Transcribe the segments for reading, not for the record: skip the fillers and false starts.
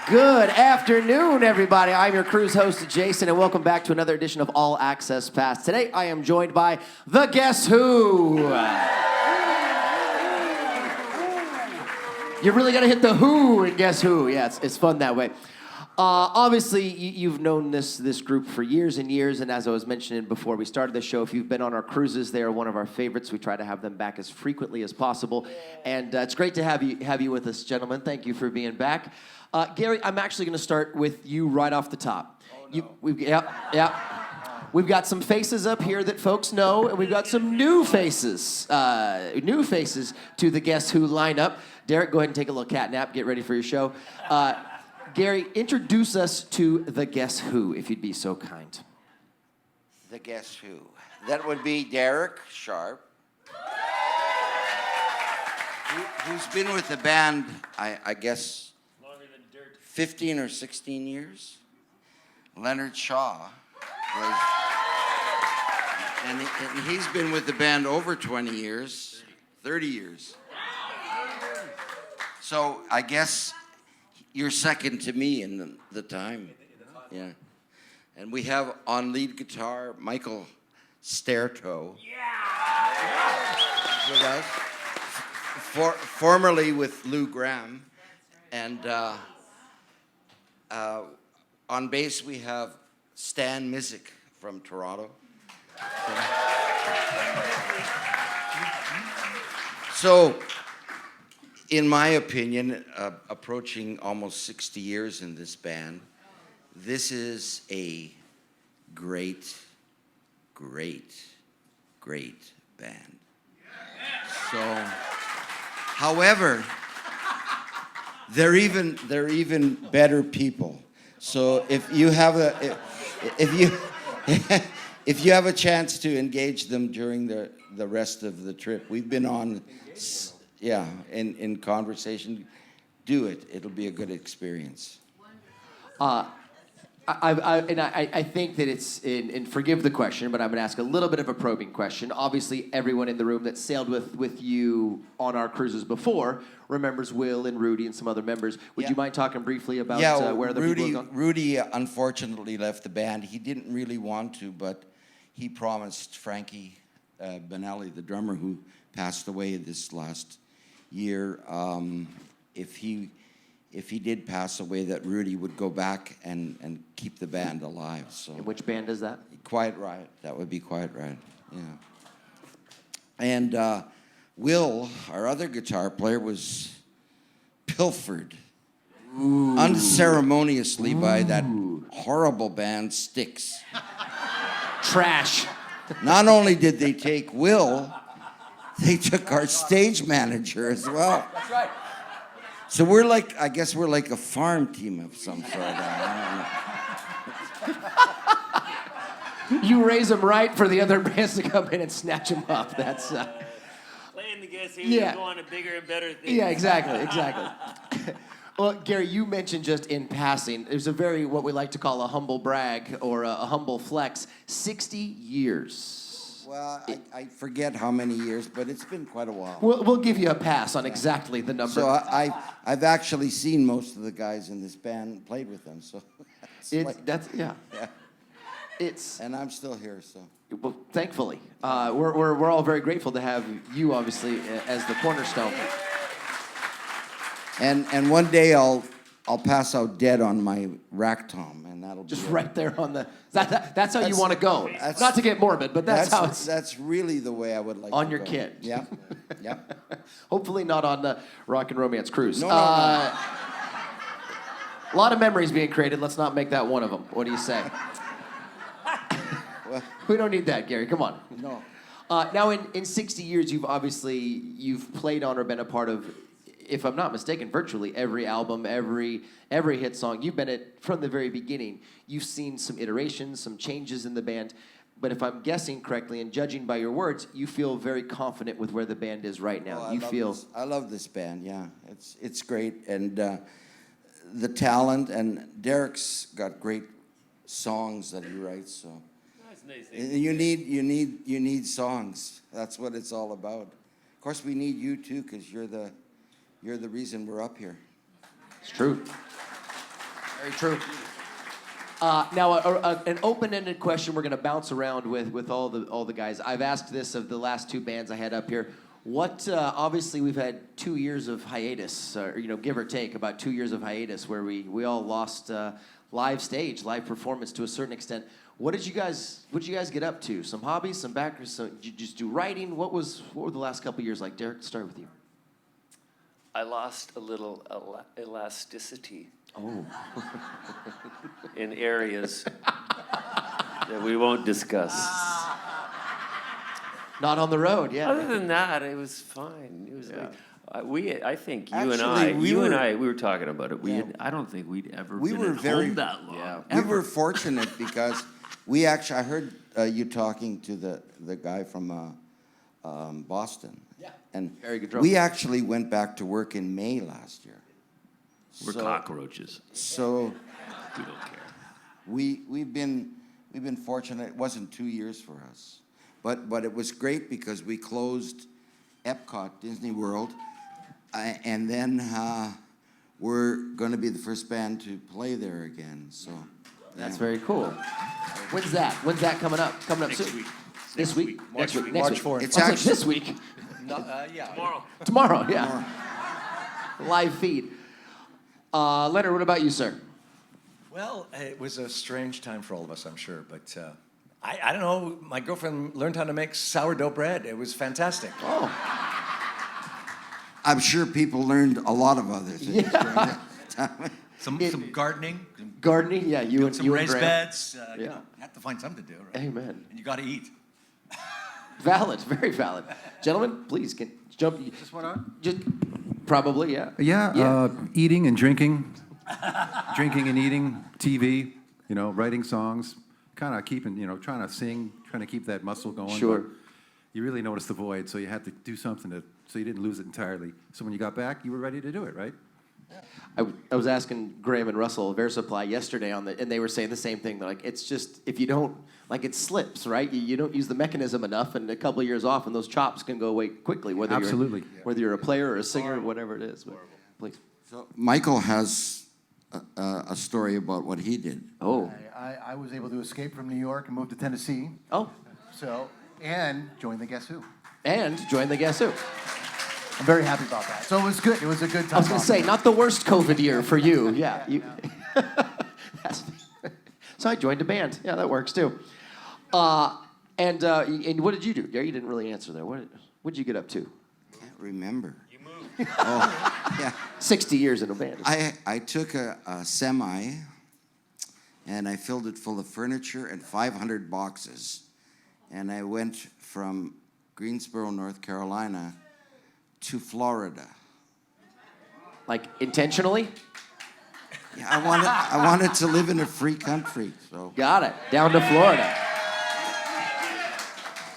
Good afternoon, everybody. I'm your cruise host, Jason, and welcome back to another edition of All Access Pass. Today, I am joined by the Guess Who. You really got to hit the who in Guess Who. Yeah, it's fun that way. Obviously, you've known this group for years and years, and as I was mentioning before we started the show, if you've been on our cruises, they are one of our favorites. We try to have them back as frequently as possible, and it's great to have you with us, gentlemen. Thank you for being back. Gary, I'm actually going to start with you right off the top. Oh, no. We've got some faces up here that folks know, and we've got some new faces to the Guess Who lineup. Derek, go ahead and take a little cat nap. Get ready for your show. Gary, introduce us to the Guess Who, if you'd be so kind. The Guess Who. That would be Derek Sharp, who's been with the band, I guess, 15 or 16 years. Leonard Shaw. And he's been with the band over 20 years, 30 years. So I guess you're second to me in the time. Yeah. And we have on lead guitar, Michael Stairtoe. With us. Formerly with Lou Graham. And on bass, we have Stan Mizik from Toronto. So, in my opinion, approaching almost 60 years in this band, this is a great band. So, however, they're even better people. So if you have a chance to engage them during the rest of the trip, we've been on, in conversation. Do it. It'll be a good experience. I think that it's, and forgive the question, but I'm going to ask a little bit of a probing question. Obviously, everyone in the room that sailed with you on our cruises before remembers Will and Rudy and some other members. Would you mind talking briefly about where the people have gone? Rudy unfortunately left the band. He didn't really want to, but he promised Frankie Benelli, the drummer who passed away this last year, if he did pass away, that Rudy would go back and keep the band alive. So, and which band is that? Quiet Riot. That would be Quiet Riot. Yeah. And Will, our other guitar player, was pilfered unceremoniously by that horrible band Styx. Trash. Not only did they take Will, they took our stage manager as well. That's right. So I guess we're like a farm team of some sort. You raise them right for the other bands to come in and snatch them up. That's playing the Guess Who, you go on to bigger and better things. Yeah, exactly. Well, Gary, you mentioned just in passing, there's a very, what we like to call a humble brag or a humble flex, 60 years. Well, I forget how many years, but it's been quite a while. We'll give you a pass on exactly the number. So I've actually seen most of the guys in this band, played with them. So and I'm still here. So well, thankfully, we're all very grateful to have you, obviously, as the cornerstone. And one day I'll pass out dead on my rack tom, and that'll just be right there on the. That's how you want to go. Not to get morbid, but that's how it's. That's really the way I would like. On to your go. kit. Yeah. Hopefully not on the Rock and Romance cruise. No. A lot of memories being created. Let's not make that one of them. What do you say? Well, we don't need that, Gary. Come on. No. Now, in 60 years, you've played on or been a part of, if I'm not mistaken, virtually every album, every hit song. You've been from the very beginning. You've seen some iterations, some changes in the band. But if I'm guessing correctly and judging by your words, you feel very confident with where the band is right now. I love this band. Yeah, it's great, and the talent. And Derek's got great songs that he writes. So nice. You need songs. That's what it's all about. Of course, we need you too, because you're the reason we're up here. It's true. Very true. Now, an open-ended question we're going to bounce around with all the guys. I've asked this of the last two bands I had up here. What? Obviously, we've had 2 years of hiatus, give or take, about 2 years of hiatus, where we all lost live stage, live performance to a certain extent. What did you guys get up to? Some hobbies, some backers. Did you just do writing? What were the last couple of years like? Derek, start with you. I lost a little elasticity. Oh. In areas that we won't discuss. Not on the road, yeah. Other than that, it was fine. It was I think you Actually, and I, we were talking about it. I don't think we'd ever been at home that long. Yeah. We were fortunate because I heard you talking to the guy from Boston. Yeah. And very good drummer. we actually went back to work in May last year. We're cockroaches. So We don't care. we've been fortunate. It wasn't 2 years for us, but it was great because we closed Epcot, Disney World, and then we're going to be the first band to play there again. So That's very cool. When's that? When's that coming up? Coming up Next soon? week. This week? Next week. Next March 4th. It's I was like, actually this week. Tomorrow. Tomorrow, yeah. Live feed. Leonard, what about you, sir? Well, it was a strange time for all of us, I'm sure. But I don't know. My girlfriend learned how to make sourdough bread. It was fantastic. Oh, I'm sure people learned a lot of other things. Yeah. Some gardening. gardening, yeah. You and Some you and raised Graham. beds. Yeah. You have to find something to do, right? Amen. And you got to eat. Valid, very valid. Gentlemen, please jump. Just went on? Just probably, yeah. Yeah, eating and drinking, drinking and eating, TV, writing songs, kind of keeping, trying to sing, trying to keep that muscle going. Sure. But you really noticed the void, so you had to do something so you didn't lose it entirely. So when you got back, you were ready to do it, right? I was asking Graham and Russell of Air Supply yesterday and they were saying the same thing. They're like, it's just, if you don't, it slips, right? You don't use the mechanism enough, and a couple of years off, and those chops can go away quickly, whether you're a player or a singer or whatever it is. But, please. So Michael has a story about what he did. Oh. I was able to escape from New York and move to Tennessee. Oh. And join the Guess Who. And join the Guess Who. I'm very happy about that. So it was good. It was a good time. I was going to say, not the worst COVID year for you. Yeah. So I joined a band. Yeah, that works too. And what did you do, Gary? You didn't really answer there. What did you get up to? Can't remember. You moved. Oh, yeah. 60 years in a band. I took a semi, and I filled it full of furniture and 500 boxes. And I went from Greensboro, North Carolina, to Florida. Like, intentionally? Yeah, I wanted to live in a free country, so. Got it. Down to Florida.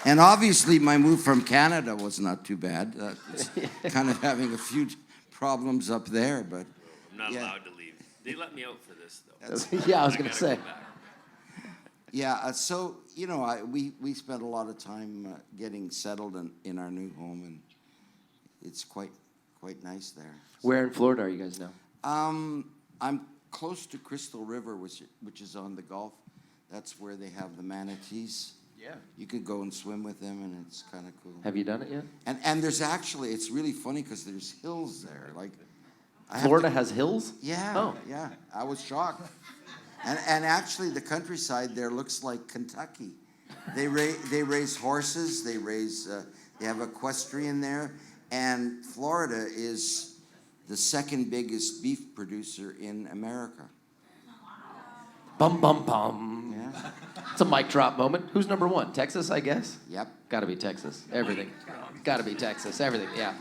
And obviously, my move from Canada was not too bad. It's kind of having a few problems up there, but. I'm not yeah. allowed to leave. They let me out for this, though. Yeah, I was going to say. Go back. Yeah, so, we spent a lot of time getting settled in our new home, and it's quite nice there. Where in Florida are you guys now? I'm close to Crystal River, which is on the Gulf. That's where they have the manatees. Yeah. You could go and swim with them, and it's kind of cool. Have you done it yet? And there's actually, it's really funny because there's hills there. Like, Florida has hills? Yeah, Oh. yeah. I was shocked. And actually, the countryside there looks like Kentucky. They raise horses. They have equestrian there, and Florida is the second biggest beef producer in America. Bum, bum, bum. Yeah. It's a mic drop moment. Who's number one? Texas, I guess? Yep. Got to be Texas. Everything. Got to be Texas. Everything, yeah.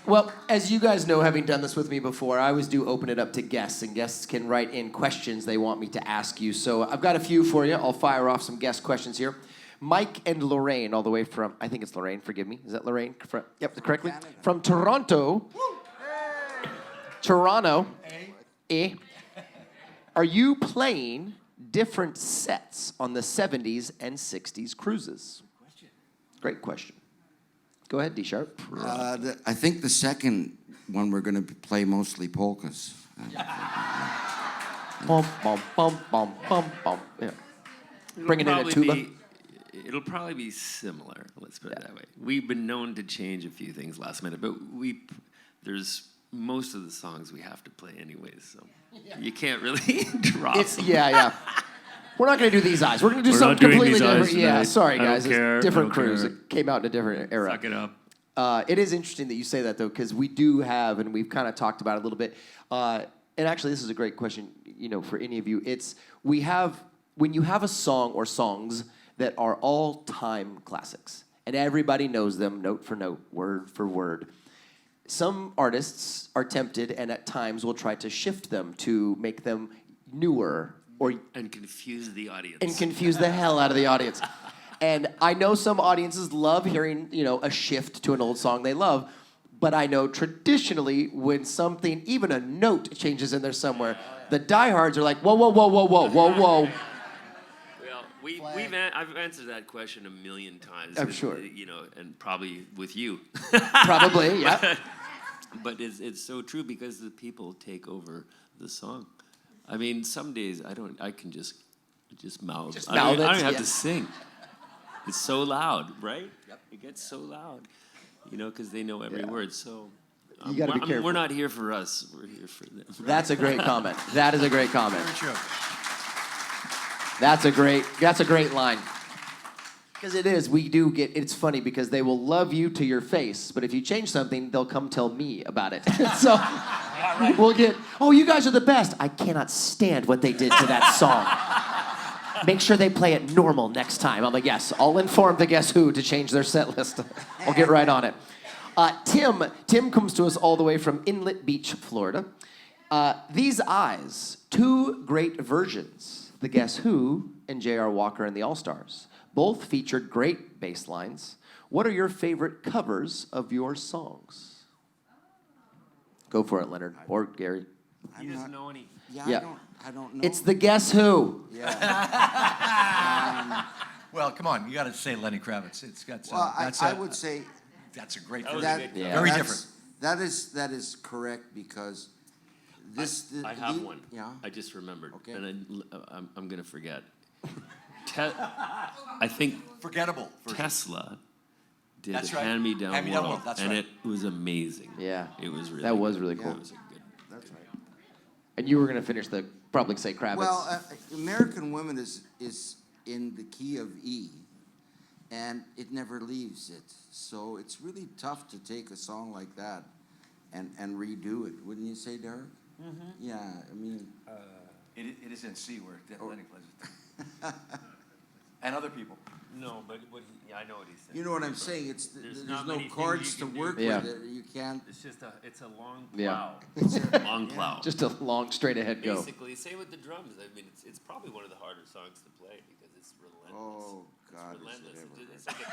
Well, as you guys know, having done this with me before, I always do open it up to guests, and guests can write in questions they want me to ask you. So I've got a few for you. I'll fire off some guest questions here. Mike and Lorraine, all the way from, I think it's Lorraine, forgive me. Is that Lorraine? Yep, correctly. Canada. From Toronto. Hey. Toronto. Hey. Are you playing different sets on the 70s and 60s cruises? Great question. Go ahead, D-Sharp. I think the second one we're going to play mostly polkas. Bum, bum, bum, bum, bum, bum. Yeah. Bringing in a tuba. It'll probably be similar. Let's put it that way. We've been known to change a few things last minute, but there's most of the songs we have to play anyways, so you can't really drop. Yeah. We're not going to do These Eyes. We're going to do something completely different. Yeah, sorry guys. It's different crews. It came out in a different era. Suck it up. It is interesting that you say that though, because we do have, and we've kind of talked about it a little bit. And actually, this is a great question, for any of you. When you have a song or songs that are all-time classics, and everybody knows them note for note, word for word. Some artists are tempted, and at times will try to shift them to make them newer And confuse the audience. and confuse the hell out of the audience. And I know some audiences love hearing, a shift to an old song they love. But I know traditionally when something, even a note changes in there somewhere, the diehards are like, whoa, whoa, whoa, whoa, whoa, whoa, whoa. Well, I've answered that question a million times. I'm sure. And probably with you. Probably, yeah. But it's so true because the people take over the song. I mean, some days I can just mouth. Just I mouth don't it, even have yeah. to sing. It's so loud, right? Yep. It gets so loud, because they know every word. So You got to be careful. we're not here for us. We're here for them. That's a great comment. That is a great comment. Very true. That's a great line. Because it is, it's funny because they will love you to your face, but if you change something, they'll come tell me about it. So we'll get, you guys are the best. I cannot stand what they did to that song. Make sure they play it normal next time. I'm like, yes, I'll inform the Guess Who to change their set list. I'll get right on it. Tim comes to us all the way from Inlet Beach, Florida. These Eyes, two great versions, the Guess Who and J.R. Walker and the All-Stars. Both featured great bass lines. What are your favorite covers of your songs? Go for it, Leonard, or Gary. He doesn't know any. Yeah. I don't know. It's the Guess Who. Yeah. Well, come on, you got to say Lenny Kravitz. It's got. Well, I would say that's a great. that, Yeah. Very that's- different. That is correct because this. I have one. Yeah. I just remembered, Okay. and I'm gonna forget. I think Forgettable. version. Tesla did That's right. Hand Me Down Hand Me Down World, World, that's and right. it was amazing. Yeah. It was really. That was good. really cool. It was a good. That's right. And you were going to finish probably say Kravitz. Well, American Women is in the key of E, and it never leaves it. So it's really tough to take a song like that and redo it. Wouldn't you say, Derek? Mm-hmm. Yeah, I mean. It is in C where Lenny plays it. And other people. No, but I know what he's saying. You know what I'm saying? There's not no many things chords you to can work do. Yeah. with. You can't. It's a long Yeah. plow. Long plow. Just a long, straight ahead go. Basically, same with the drums. I mean, it's probably one of the harder songs to play because it's relentless. Oh God! It's is it relentless. ever. It's like a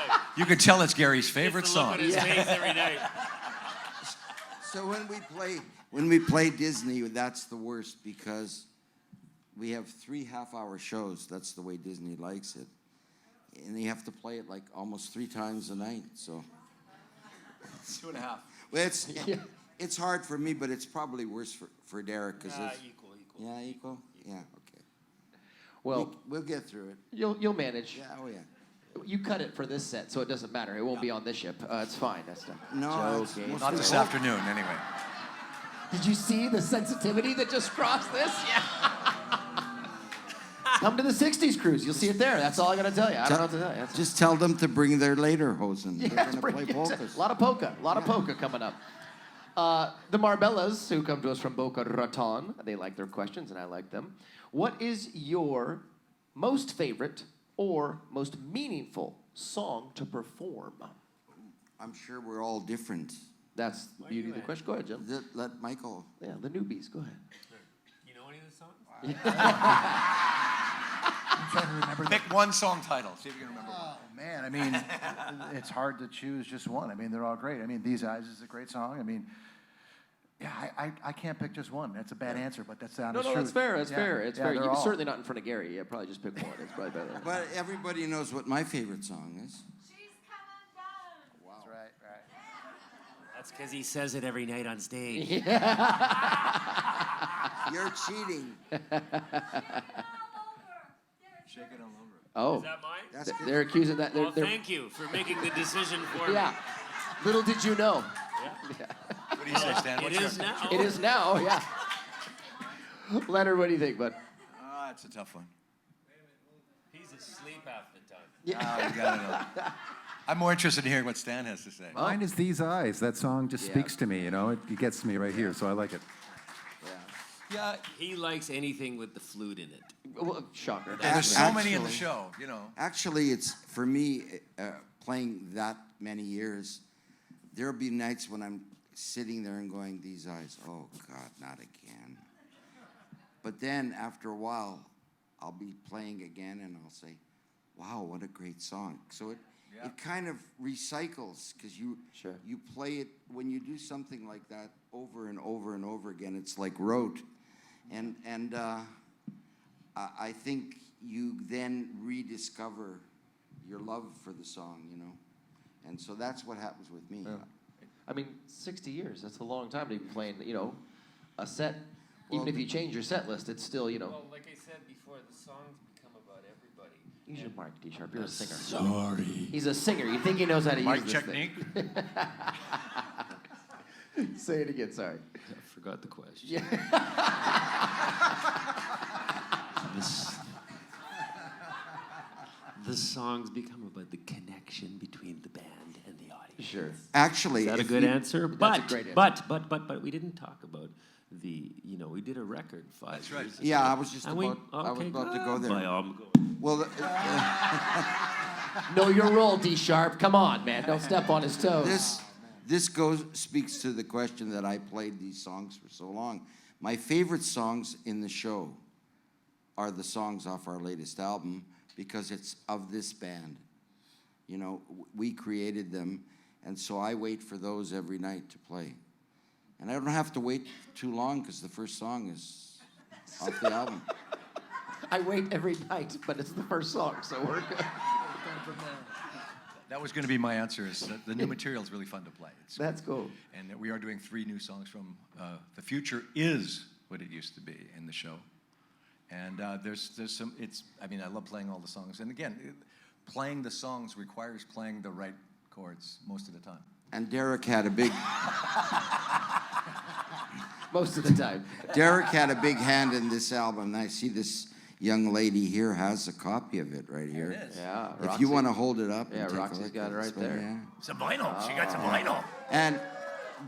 train. You can tell it's Gary's favorite It's the look song. on his face every night. So when we play Disney, that's the worst because we have 3 half-hour shows. That's the way Disney likes it, and you have to play it like almost 3 times a night. So 2.5. well, it's hard for me, but it's probably worse for Derek because Equal. yeah, equal. Yeah, okay. Well, We'll get through it. you'll manage. Yeah, oh yeah. You cut it for this set, so it doesn't matter. It won't be on this ship. It's fine. That's No, it's- joking. Not this afternoon, anyway. Did you see the sensitivity that just crossed this? Yeah. Come to the 60s cruise. You'll see it there. That's all I got to tell you. I don't know what to tell you. That's Just tell them to bring their lederhosen. They're yeah, going to bring play it. polkas. A lot of polka. A lot of polka coming up. The Marbellas, who come to us from Boca Raton, they like their questions, and I like them. What is your most favorite or most meaningful song to perform? I'm sure we're all different. That's the beauty of the question. Go ahead, Jim. Let Michael. Yeah, the newbies. Go ahead. You know any of the songs? I'm trying to remember. Pick one song title. See if you can remember one. Oh, man, I mean, it's hard to choose just one. I mean, they're all great. I mean, These Eyes is a great song. I mean, yeah, I can't pick just one. That's a bad answer, but that's the honest truth. That's fair. That's Yeah. fair. It's Yeah, fair. they're You're all- certainly not in front of Gary. Yeah, probably just pick one. It's probably better. But everybody knows what my favorite song is. She's coming down. That's right, right. It's because he says it every night on stage. You're cheating. Oh, Is that mine? That's good. they're accusing that. Well, thank you for making the decision for Yeah. me. Little did you know. What do you say, Stan? It What's is your- now. It is now, yeah. Leonard, what do you think, bud? It's a tough one. He's asleep half the time. You gotta know. I'm more interested in hearing what Stan has to say. Mine is These Eyes. That song just Yeah. speaks to me, you know. It gets me right here, so I like it. Yeah, He likes anything with the flute in it. Well, shocker. there's so many in the Actually- show, you know. Actually, it's for me playing that many years. There'll be nights when I'm sitting there and going, "These eyes, oh God, not again." But then after a while, I'll be playing again, and I'll say, "Wow, what a great song!" So it kind of recycles because you play it when you do something like that over and over and over again. It's like rote, and I think you then rediscover your love for the song, you know, and so that's what happens with me. I mean, 60 years, that's a long time to be playing, you know, a set. Even if you change your set list, it's still, you know. Well, like I said before, the songs become about everybody. Use your mic, D-Sharp. You're a singer. Sorry. He's a singer. You think he knows how to use Mic this technique. thing. Say it again, sorry. I forgot the question. Yeah. The songs become about the connection between the band and the audience. Sure. Actually, Is that a if good you- answer? That's a great answer. But we didn't talk about we did a record 5 right. years ago. Yeah, I was just And about to go there. By all Well, Know your role, D-Sharp. Come on, man. Don't step on his toes. this speaks to the question that I played these songs for so long. My favorite songs in the show are the songs off our latest album because it's of this band. You know, we created them, and so I wait for those every night to play. And I don't have to wait too long because the first song is off the album. I wait every night, but it's the first song, so we're good. That was going to be my answer. Is that the new material is really fun to play. That's cool. And we are doing 3 new songs from The Future Is What It Used to Be in the show. And there's some, I mean, I love playing all the songs. And again, playing the songs requires playing the right chords most of the time. And Derek had a big Most of the time. Derek had a big hand in this album. And I see this young lady here has a copy of it right here. It is. Yeah, If Roxy. you want to hold it up. and Yeah, take a Roxy's look got at it right this one, there. yeah. Some vinyl. She got some vinyl. And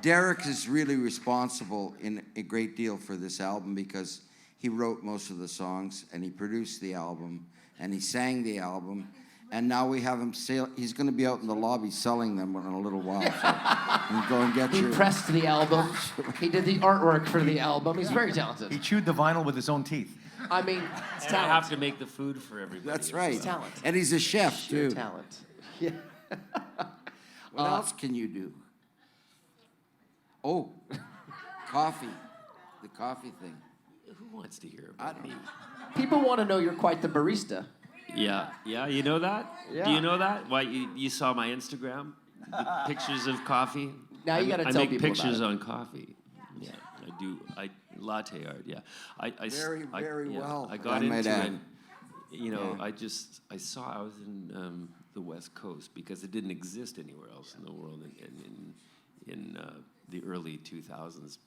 Derek is really responsible in a great deal for this album because he wrote most of the songs and he produced the album and he sang the album. And now we have him he's going to be out in the lobby selling them in a little while. So you go and get He your... pressed the album. He did the artwork for the album. He's very talented. He chewed the vinyl with his own teeth. I mean, it's And I talent. have to make the food for everybody. That's as right. well. talent. And he's a chef, Sheer too. talent. Yeah. What else can you do? Oh, coffee. The coffee thing. Who wants to hear about me? People want to know you're quite the barista. Yeah, you know that? Yeah. Do you know that? Why, you saw my Instagram? The pictures of coffee? Now you gotta tell I make people about pictures it. on coffee. Yeah, I do. Latte art, yeah. Very yeah, well, I got I might into add. it. You know, Yeah. I was in the West Coast because it didn't exist anywhere else in the world in the early 2000s.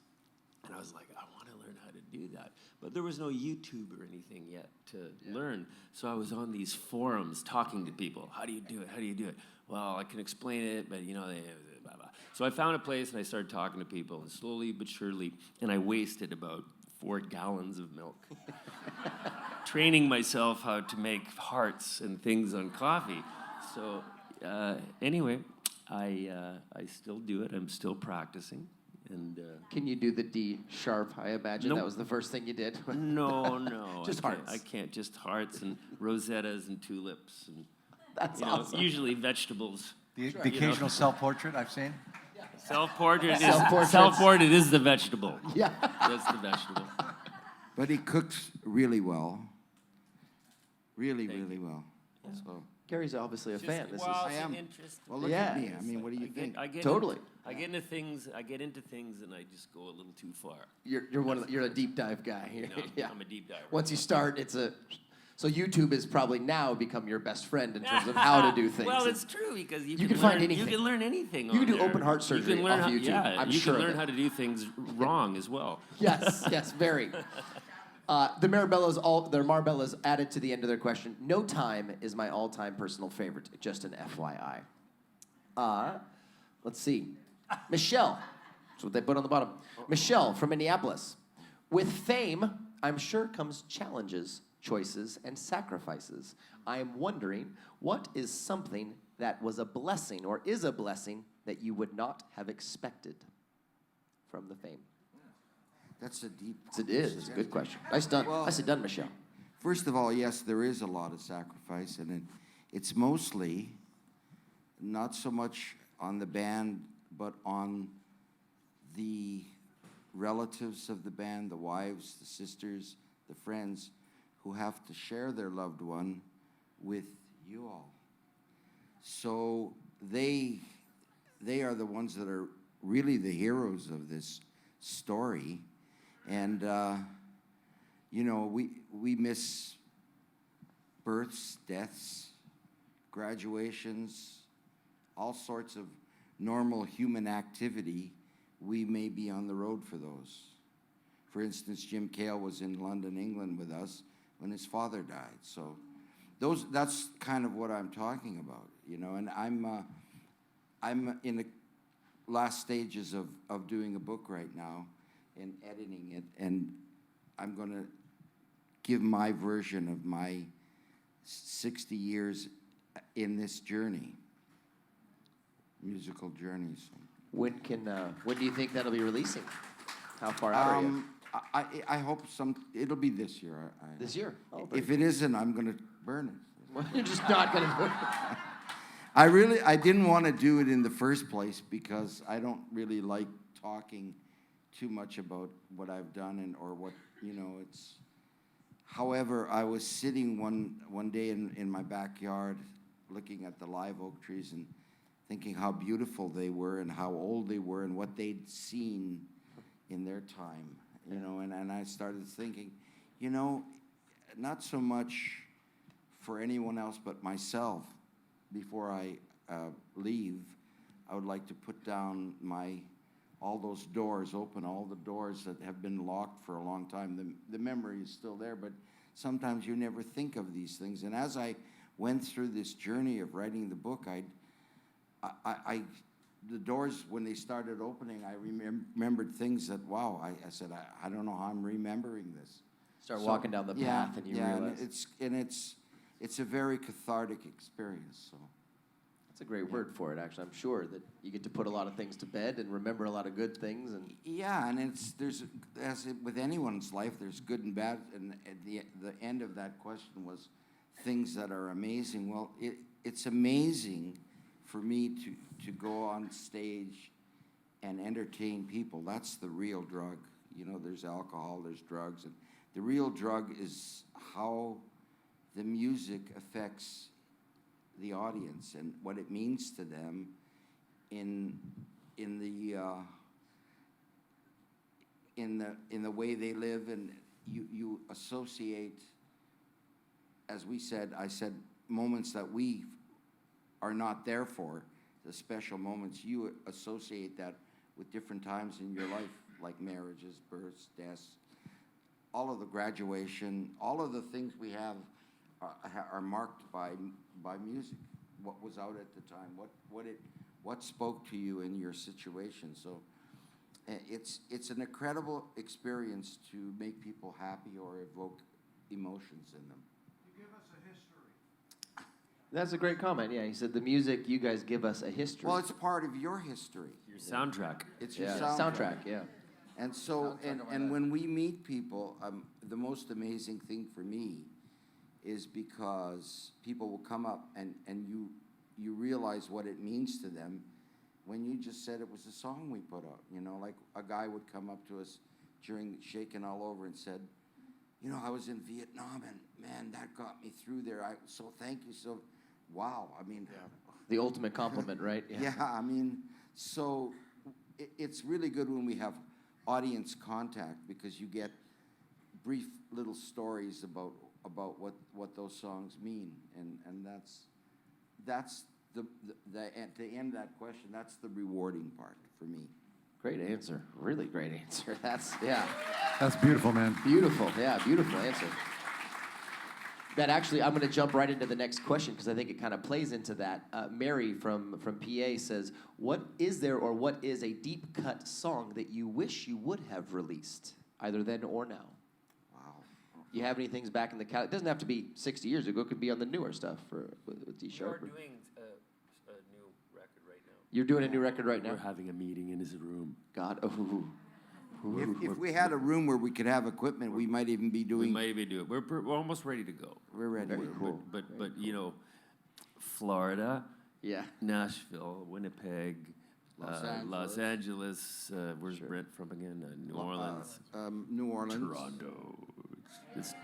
And I was like, I want to learn how to do that. But there was no YouTube or anything yet to learn. So I was on these forums talking to people. How do you do it? How do you do it? Well, I can explain it, but you know, blah, blah. So I found a place and I started talking to people, and slowly but surely, and I wasted about 4 gallons of milk. Training myself how to make hearts and things on coffee. So anyway, I still do it. I'm still practicing. And Can you do the D-sharp? I imagine Nope. that was the first thing you did. no, Just I can't, hearts. I can't. Just hearts and rosettas and tulips and That's awesome. usually vegetables. The occasional self-portrait I've seen. Self-portrait Self-portraits. is the vegetable. Yeah. That's the vegetable. But he cooks really well. Really well. So Gary's obviously a fan. This well, I it's am. an interest. Well, look Yeah. at me. I mean, what do you think? I get Totally. I get into things. I get into things, and I just go a little too far. You're a deep dive guy. You know, Yeah. I'm a deep diver. Once you start, so YouTube has probably now become your best friend in terms of how to do things. Well, it's true because you can can find learn, anything. You can learn anything. You can on do there. open heart You surgery can learn off how, YouTube. Yeah, I'm you sure can of learn it. how to do things wrong as well. Yes, very. The Marbellas added to the end of their question. No Time is my all-time personal favorite. Just an FYI. Let's see. Michelle. That's what they put on the bottom. Michelle from Minneapolis. With fame, I'm sure comes challenges, choices, and sacrifices. I am wondering, what is something that was a blessing or is a blessing that you would not have expected from the fame? That's a deep. It is. It's a good question. Nicely done. Well- Nicely done, Michelle. First of all, yes, there is a lot of sacrifice, and it's mostly not so much on the band, but on the relatives of the band, the wives, the sisters, the friends, who have to share their loved one with you all. So they are the ones that are really the heroes of this story, and you know, we miss births, deaths, graduations, all sorts of normal human activity. We may be on the road for those. For instance, Jim Cale was in London, England with us when his father died. So that's kind of what I'm talking about, you know. And I'm in the last stages of doing a book right now and editing it, and I'm going to give my version of my 60 years in this journey, musical journey. So. When do you think that'll be releasing? How far out are you? I hope it'll be this year. This year? Oh, If it isn't, I'm going to burn it. Well, you're just not going to do it. I didn't want to do it in the first place because I don't really like talking too much about what I've done or what, you know, it's. However, I was sitting one day in my backyard looking at the live oak trees and thinking how beautiful they were and how old they were and what they'd seen in their time, you know, and I started thinking, you know, not so much for anyone else but myself. Before I leave, I would like to put down all those doors, open all the doors that have been locked for a long time. The memory is still there, but sometimes you never think of these things. And as I went through this journey of writing the book, the doors, when they started opening, I remembered things that, wow, I said, I don't know how I'm remembering this. Start walking down the path and you realize. It's a very cathartic experience, so. That's a great word for it, actually. I'm sure that you get to put a lot of things to bed and remember a lot of good things. And yeah, and with anyone's life, there's good and bad. And at the end of that question was things that are amazing. Well, it's amazing for me to go on stage and entertain people. That's the real drug. You know, there's alcohol, there's drugs, and the real drug is how the music affects the audience and what it means to them in the way they live, and you associate, as I said, moments that we are not there for, the special moments. You associate that with different times in your life, like marriages, births, deaths, all of the graduation, all of the things we have are marked by music. What was out at the time, what spoke to you in your situation. So it's an incredible experience to make people happy or evoke emotions in them. You give us a history. that's a great comment. Yeah, he said the music, you guys give us a history. Well, it's part of your history. Your soundtrack. It's your yeah, soundtrack. yeah. And so, and when we meet people, the most amazing thing for me is because people will come up and you realize what it means to them when you just said it was a song we put out. You know, like a guy would come up to us during Shakin' All Over and said, you know, I was in Vietnam and man, that got me through there. So thank you so wow. I mean, The ultimate compliment, right? yeah, I mean, so it's really good when we have audience contact because you get brief little stories about what those songs mean, and that's to end that question. That's the rewarding part for me. Great answer. Really great answer. That's beautiful, man. Beautiful. Yeah, beautiful answer. That actually, I'm going to jump right into the next question because I think it kind of plays into that. Mary from PA says, what is a deep cut song that you wish you would have released, either then or now? Wow. You have any things back in the catalog? It doesn't have to be 60 years ago. It could be on the newer stuff with D Sharp. We're doing a new record right now. You're doing a new record right now? We're having a meeting in his room. God, oh. If we had a room where we could have equipment, we might even be doing. We might even do it. We're almost ready to go. We're ready. Very cool. But you know, Florida, Yeah. Nashville, Winnipeg, Los Angeles. Where's Brent from again? New Orleans, New Orleans. Toronto. It's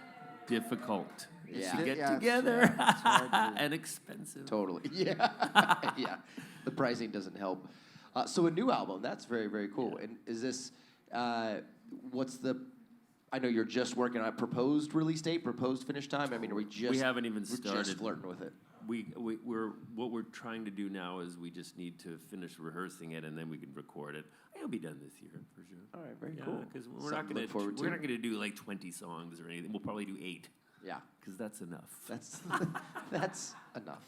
difficult Yeah. to get Yeah, it's together it's hard to- and expensive. Totally. Yeah. Yeah. The pricing doesn't help. So a new album, that's very, very cool. And is this, I know you're just working on a proposed release date, proposed finish time. I mean, We haven't even we're started. just flirting with it. What we're trying to do now is we just need to finish rehearsing it and then we can record it. It'll be done this year for sure. All right, very Yeah, cool. because we're Something not to gonna look forward to. we're not gonna do like 20 songs or anything. We'll probably do 8 Yeah. because that's enough. That's enough.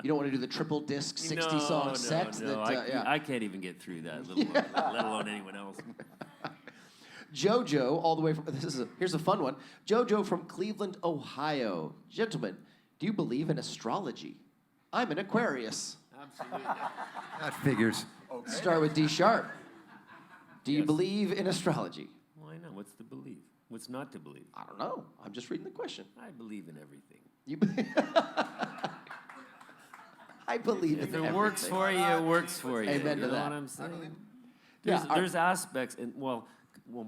You don't want to do the triple disc 60 song set. No, I can't even get through that, let alone anyone else. JoJo, all the way from here's a fun one. JoJo from Cleveland, Ohio. Gentlemen, do you believe in astrology? I'm an Aquarius. Absolutely. That figures. Start with D Sharp. Do you Yes. believe in astrology? Why not? What's to believe? What's not to believe? I don't know. I'm just reading the question. I believe in everything. You I believe If in it works everything. for you, it works for you. Amen to You know that. what I'm saying? Yeah, There's aspects, and well,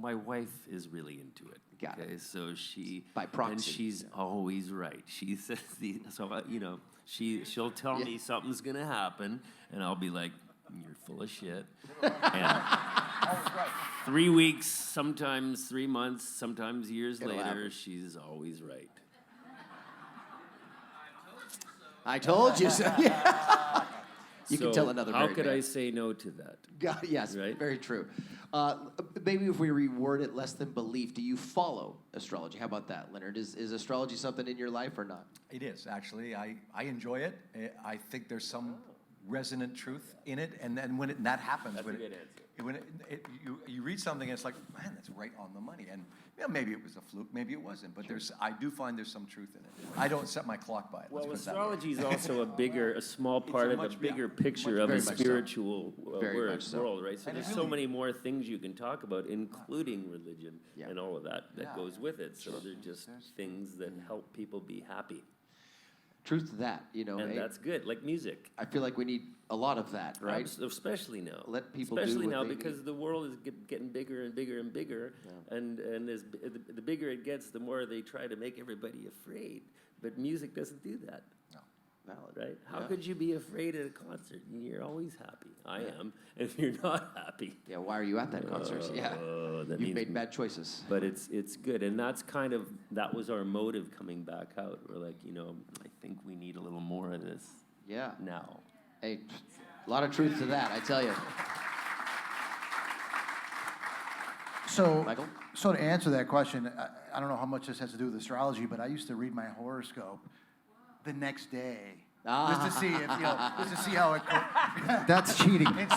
my wife is really into it. Got it. Okay, so she By proxy. and she's always right. She says she'll tell me something's gonna happen, and I'll be like, "You're full of shit." And 3 weeks, sometimes 3 months, sometimes years It'll later, happen. she's always right. I told you so. Yeah. You can So tell another How married could man. I say no to that? God, yes, Right? very true. Maybe if we reword it less than belief, do you follow astrology? How about that, Leonard? Is astrology something in your life or not? It is, actually. I enjoy it. I think there's some resonant truth in it, and then when that happens, That's when a good you read something and it's like, man, that's right on the money. And maybe it was a fluke, maybe it wasn't, but I do find there's some truth in it. I don't set my clock by it. Well, let's put it that way. astrology is also a small part of much- a bigger yeah, picture much of very the much so. spiritual Very much so. world, right? So And there's it so really- many more things you can talk about, including religion Yeah. and all of that Yeah. goes with it. So they're just things that help people be happy, Truth to that, you know. and that's good. Like music, I feel like we need a lot of that, right? Especially now. Let people do especially what now they because need. the world is getting bigger and bigger and bigger, and the bigger it gets, the more they try to make everybody afraid. But music doesn't do that. Valid. Right? How Yeah. could you be afraid at a concert? You're always happy. I am. If you're not happy, Yeah, why are you at that concert? Yeah. that You've means- made bad choices. But it's good, and that was our motive coming back out. We're like, I think we need a little more of this Yeah. now. Hey, a lot of truth to that, I tell you. So, Michael? so to answer that question, I don't know how much this has to do with astrology, but I used to read my horoscope the next day just to see if just to see how it. That's cheating. And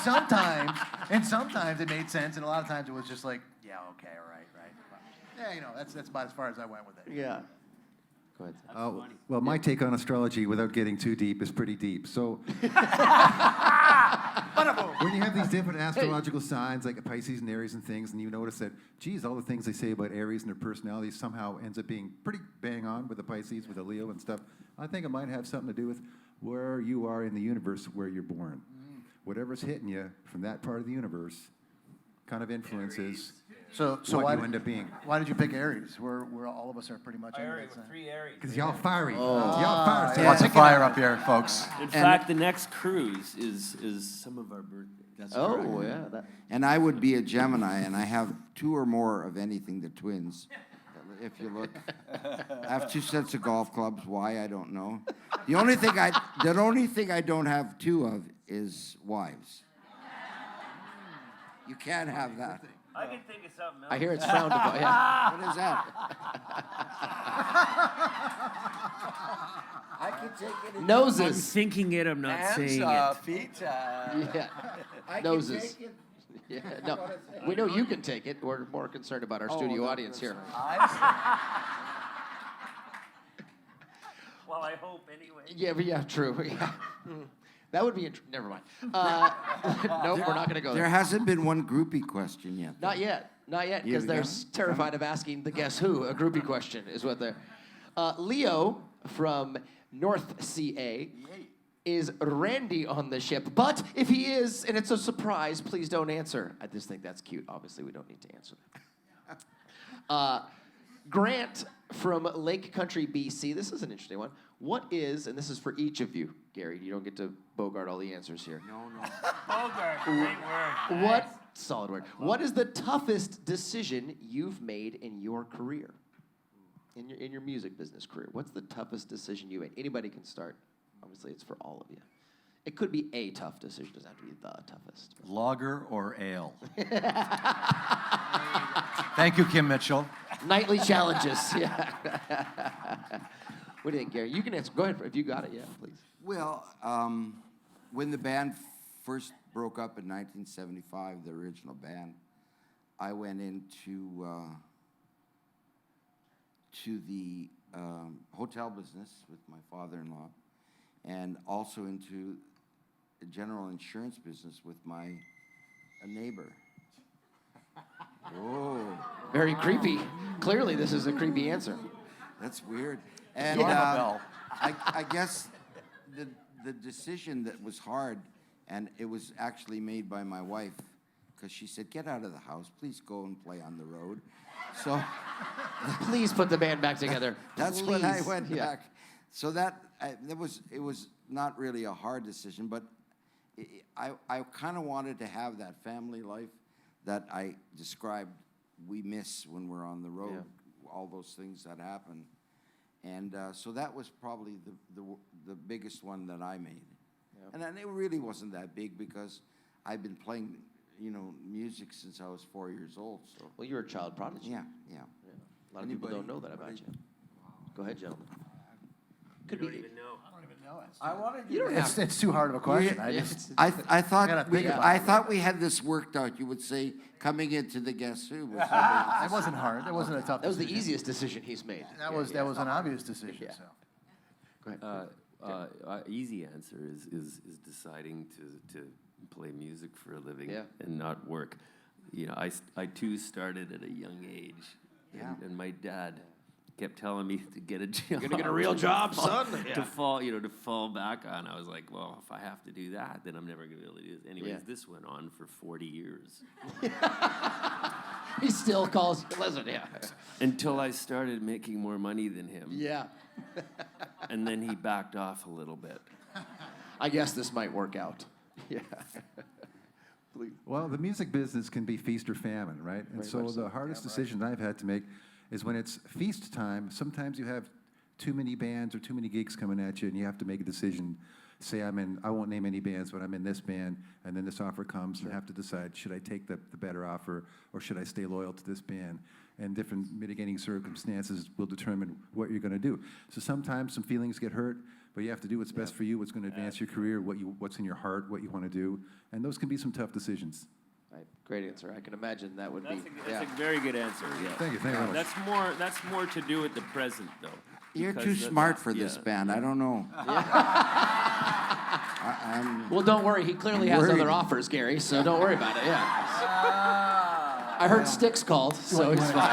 sometimes it made sense, and a lot of times it was just like, yeah, okay, all right. Yeah, that's about as far as I went with it. Yeah. Go ahead. Well, my take on astrology, without getting too deep, is pretty deep. So, when you have these different astrological signs, like Pisces and Aries and things, and you notice that, geez, all the things they say about Aries and their personality somehow ends up being pretty bang on with the Pisces, with the Leo and stuff, I think it might have something to do with where you are in the universe where you're born. Whatever's hitting you from that part of the universe kind of influences So what why you end up being. Why did you pick Aries? Where all of us are pretty much into that sign. 3 Aries. Because y'all fiery. Oh. Y'all fire. Lots of fire up here, folks. In fact, the next cruise is some of our birthdays. That's Oh, correct. yeah. That, And I would be a Gemini, and I have 2 or more of anything, the twins. If you look, I have 2 sets of golf clubs. Why, I don't know. The only thing I don't have 2 of is wives. You can't have that. I can think of something else. I hear it's frowned upon. Yeah. What is that? I can take it. I'm Noses. thinking it, I'm not saying it. feet. Yeah. I Noses. Can take it. Yeah. No, we know you can take it. We're more concerned about our studio audience here. Well, I hope anyway. Yeah, but yeah, true. Yeah. That would be never mind. Nope, we're not going to go There there. hasn't been one groupie question yet. Not yet. Not yet, You because they're haven't? terrified of asking the guess who. A groupie question is what they're. Leo from North CA. Is Randy on the ship? But if he is, and it's a surprise, please don't answer. I just think that's cute. Obviously, we don't need to answer that. Grant from Lake Country, BC. This is an interesting one. What is, and this is for each of you, Gary, you don't get to bogart all the answers here. No. Bogart, great word. What, solid word, what is the toughest decision you've made in your career? In your music business career? What's the toughest decision you made? Anybody can start. Obviously, it's for all of you. It could be a tough decision. It doesn't have to be the toughest. Lager or ale? Thank you, Kim Mitchell. Nightly challenges. Yeah. What do you think, Gary? You can answer. Go ahead. If you got it, yeah, please. Well, when the band first broke up in 1975, the original band, I went into to the hotel business with my father-in-law, and also into the general insurance business with my neighbor. Oh, Very creepy. Clearly, this is a creepy answer. that's weird. And I guess the decision that was hard, and it was actually made by my wife, because she said, "Get out of the house, please go and play on the road." So Please put the band back together. that's when I Please. went Yeah. back. So it was not really a hard decision, but I kind of wanted to have that family life that I described we miss when we're on the road, all those things that happen. And so that was probably the biggest one that I made. Yeah. And then it really wasn't that big because I've been playing, music since I was 4 years old. So Well, you're a child prodigy. yeah. A lot of people don't know that about you. Go ahead, gentlemen. Could You be. don't even know. I wanted You don't have It's too hard of a question. I Yeah, just, I gotta thought think about I it. thought we had this worked out. You would say coming into the Guess Who was it wasn't hard. It wasn't a tough That was the decision. easiest decision he's made. That was an obvious decision. Yeah. So. Go ahead. Easy answer is deciding to play music for a living Yeah. and not work. I too started at a young age, and my dad kept telling me to get a job. You're gonna get a real job, son. To fall back on. I was like, well, if I have to do that, then I'm never gonna be able to do this. Anyways, this went on for 40 years. He still calls. Listen, yeah. Until I started making more money than him. Yeah. And then he backed off a little bit. I guess this might work out. Yeah. Well, the music business can be feast or famine, right? And Very so much so. the hardest decision I've had to make is when it's feast time, sometimes you have too many bands or too many gigs coming at you, and you have to make a decision. Say I won't name any bands, but I'm in this band, and then this offer comes, and I have to decide, should I take the better offer, or should I stay loyal to this band? And different mitigating circumstances will determine what you're going to do. So sometimes some feelings get hurt, but you have to do what's best for you, what's going to advance your career, what's in your heart, what you want to do, and those can be some tough decisions. Right. Great answer. I can imagine that would That's be. a very good answer. Yeah. Thank you very much. That's more to do with the present, though. You're because too smart for this yeah. band. I don't know. Well, don't worry. He clearly has worried. other offers, Gary. So don't worry about it. Yeah. I heard Styx called, so he's fine.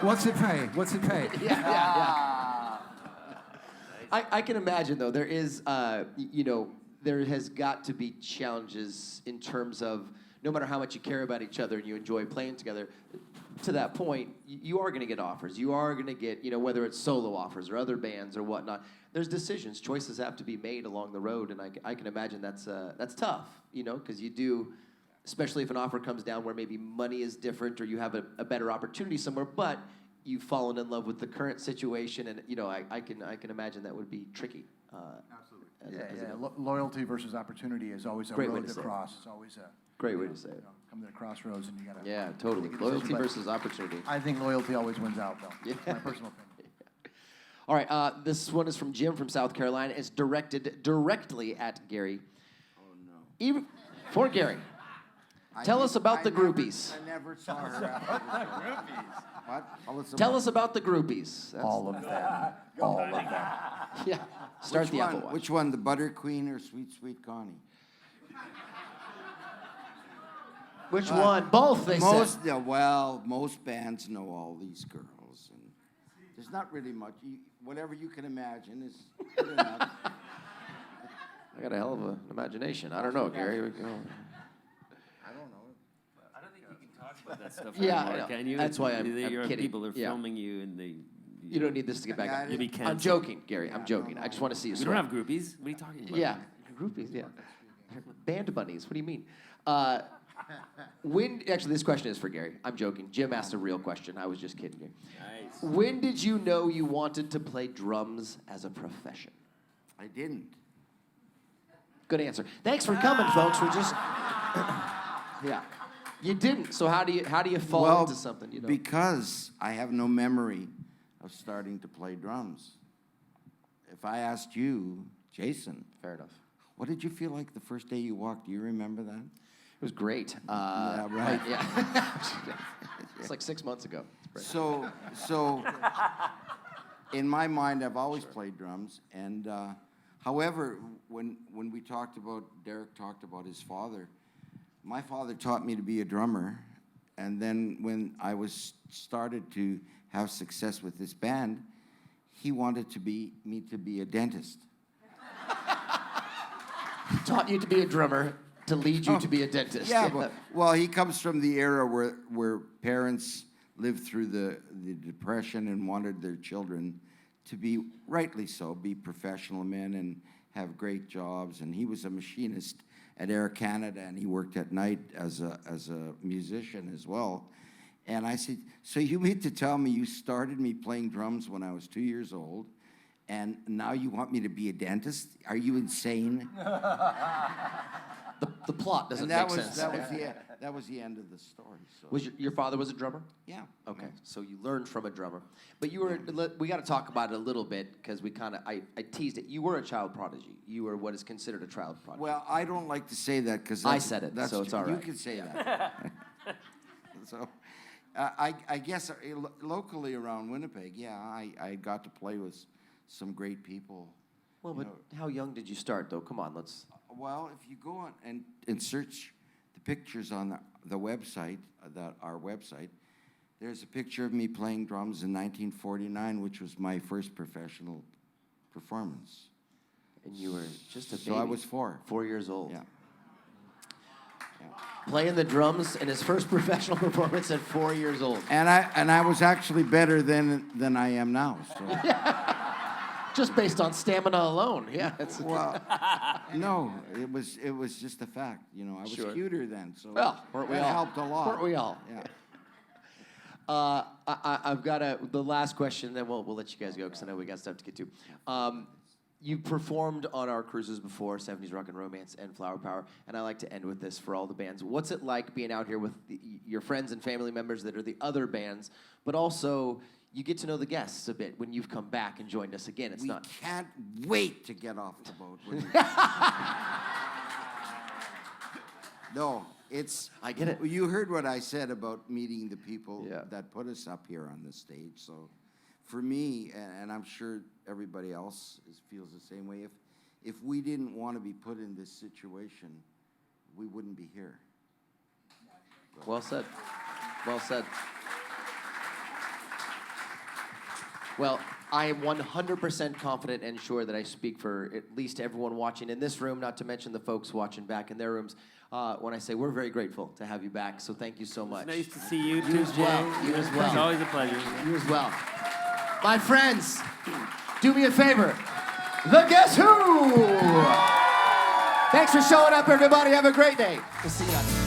What's it pay? What's it pay? Yeah. I can imagine, though, there is, there has got to be challenges in terms of no matter how much you care about each other and you enjoy playing together, to that point, you are going to get offers. You are going to get, whether it's solo offers or other bands or whatnot. There's decisions, choices have to be made along the road, and I can imagine that's tough, because you do, especially if an offer comes down where maybe money is different or you have a better opportunity somewhere, but you've fallen in love with the current situation, and I can imagine that would be tricky. Absolutely. Loyalty versus opportunity is always a Great way road to to say it. cross. It's always a Great way to say it. Come to the crossroads and you gotta. Yeah, totally. make a decision, Loyalty but versus opportunity. I think loyalty always wins out, though. Yeah. That's my personal opinion. All right, this one is from Jim from South Carolina. It's directed directly at Gary. Oh, no. Even for Gary. Tell us about the groupies. I never saw her after the show. What? Tell us about the groupies. That's- All of them. All of them. Yeah. Start Which the one? Apple Watch. Which one, the Butter Queen or Sweet Sweet Connie? Which one? Both, they Most, said. yeah, well, most bands know all these girls, and there's not really much. Whatever you can imagine is good enough. I got a hell of an imagination. I don't know, Gary. I don't know. I don't think you can talk about that stuff Yeah, anymore, I know. can you? That's why I'm Your kidding. people are Yeah. filming you, and they. You don't need this to get back Yeah, up. You'll be I'm canceled. joking, Gary. Yeah, I'm joking. no, I just want to see you We sweat. don't have groupies. What are you talking about? Yeah, groupies, yeah. Band bunnies, what do you mean? Actually, this question is for Gary. I'm joking. Jim asked a real question. I was just kidding you. Nice. When did you know you wanted to play drums as a profession? I didn't. Good answer. Thanks for coming, folks. We're just, yeah. You didn't. So how do you fall into something? Because I have no memory of starting to play drums. If I asked you, Jason, Fair enough. what did you feel like the first day you walked? Do you remember that? It was great. Yeah, right. Yeah. It's like 6 months ago. It's great. So, in my mind, I've always played drums. And however, when Derek talked about his father, my father taught me to be a drummer. And then when I started to have success with this band, he wanted me to be a dentist. Taught you to be a drummer to lead you to be a dentist. Yeah, well, he comes from the era where parents lived through the Depression and wanted their children to be, rightly so, be professional men and have great jobs. And he was a machinist at Air Canada, and he worked at night as a musician as well. And I said, so you mean to tell me you started me playing drums when I was 2 years old, and now you want me to be a dentist? Are you insane? The plot doesn't And that make was sense. that was the end of the story. So. Was your father was a drummer? Yeah. Okay, so you learned from a drummer, but you were. We got to talk about it a little bit because I teased it. You were a child prodigy. You were what is considered a child prodigy. Well, I don't like to say that because I said it, so it's all right. You can say that. So, I guess locally around Winnipeg, yeah, I got to play with some great people. Well, but how young did you start, though? Come on, let's. Well, if you go on and search the pictures on the website, our website, there's a picture of me playing drums in 1949, which was my first professional performance. And you were just a baby. So I was 4. 4 years old. Yeah. Playing the drums in his first professional performance at 4 years old. And I was actually better than I am now. So. Just based on stamina alone, yeah. Well, no, it was just a fact. I was Sure. cuter then, so Well, weren't we that all? helped a lot. Weren't we all? Yeah. I've got the last question, then we'll let you guys go because I know we got stuff to get to. You performed on our cruises before, 70s Rock and Romance and Flower Power, and I like to end with this for all the bands. What's it like being out here with your friends and family members that are the other bands, but also you get to know the guests a bit when you've come back and joined us again. We can't wait to get off the boat. No, it's. I get it. You heard what I said about meeting the people Yeah. that put us up here on the stage. So, for me, and I'm sure everybody else feels the same way. If we didn't want to be put in this situation, we wouldn't be here. Well said. Well said. Well, I am 100% confident and sure that I speak for at least everyone watching in this room, not to mention the folks watching back in their rooms, when I say we're very grateful to have you back. So thank you so much. Nice to see you You too, as well. Jay. You as well. It's always a pleasure. You as well. My friends, do me a favor. The Guess Who! Thanks for showing up, everybody. Have a great day. We'll see you later.